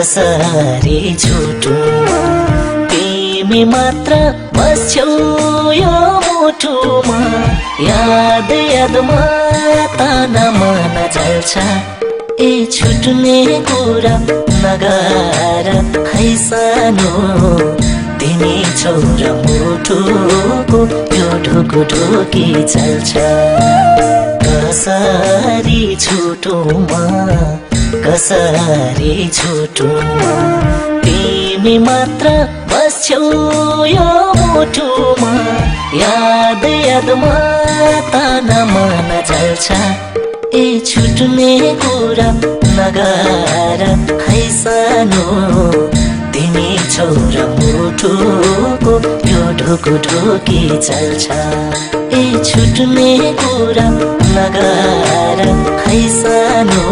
कसरी छुटु तिमी मात्र बस्छौ यो मुटुमा याद यादमा ताना मन जल्छ ए छुट्ने कुरा नगर है सानो तिमी छौ र मुटुको यो ढुकुढुकी चल्छ कसरी छुटुमा कसरी छुटुमा तिमी मात्र बस्छौ यो मुटुमा याद यादमा ताना मन जल्छ ए छुट्ने कुरा नगर है सानो तिमी छौ र मुटुको यो ढुकुढुकी चल्छ ए छुट्ने कुरा नगर है सानो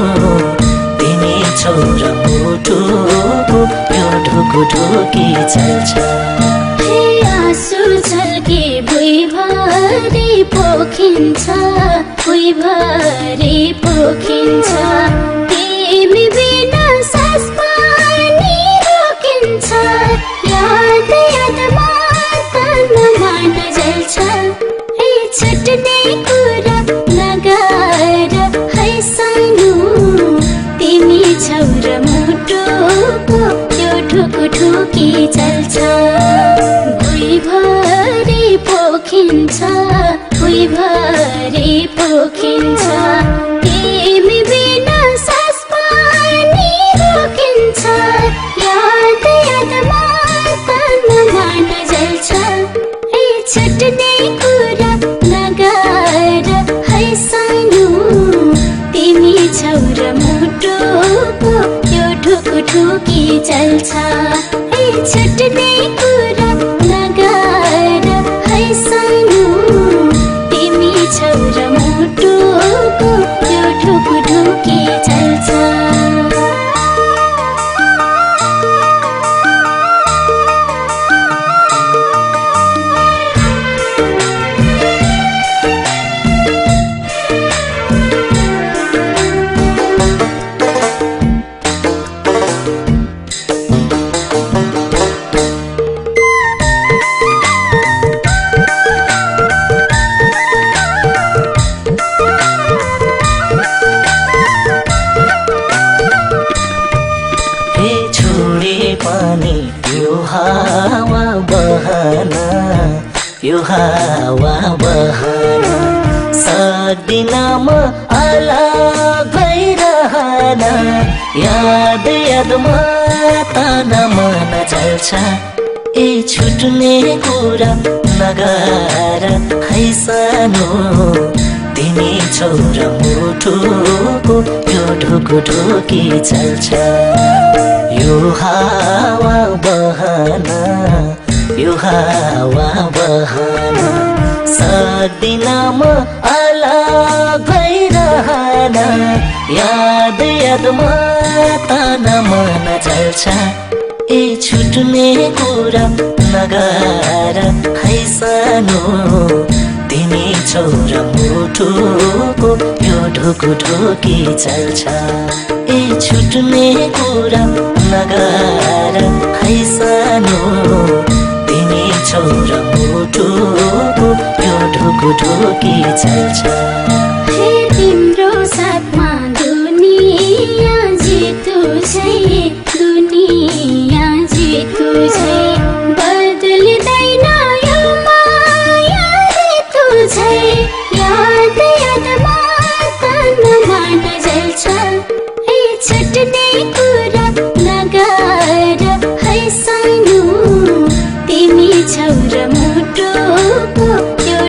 तिमी छौ र मुटुको यो ढुकुढुकी चल्छ आँसु झल्के भुइँभरि पोखिन्छ भुइँभरि पोखिन्छ तिमी बिना सास पनि रोकिन्छ याद यादमा ताना मन जल्छ ए छुट्ने कुरा नगर है सानो तिमी छौ र मुटुको यो ढुकुढुकी चल्छ भुइँभरि पोखिन्छ भुइँभरि पोखिन्छ तिमी बिना सास पनि रोकिन्छ याद यादमा ताना मन जल्छ ए छुट्ने कुरा नगर है सानो तिमी छौ र मुटुको यो ढुकुढुकी चल्छ ए छुट्ने कुरा नगर है सानो तिमी छौ र मुटुको यो ढुकुढुकी चल्छ यो हावा बहन सक्दिन म अलग भइरहन याद यादमा ताना मन जल्छ ए छुट्ने कुरा नगर है सानो तिमी छौ र मुटुको यो ढुकुढुकी चल्छ यो हावा बहन यो हावा बहन सक्दिन म अलग भइरहन याद यादमा ताना मन जल्छ ए छुट्ने कुरा नगर है सानो तिमी छौ र मुटुको यो ढुकुढुकी चल्छ ए छुट्ने कुरा नगर है सानो तिमी छौ र मुटुको यो ढुकुढुकी चल्छ हे तिम्रो साथमा दुनिया जितु छै दुनिया जितु छै बदलिँदैन यो माया ऋतु छै याद यादमा ताना मन जल्छ ए छुट्ने कुरा नगर है सानो तिमी छौ र मुटुको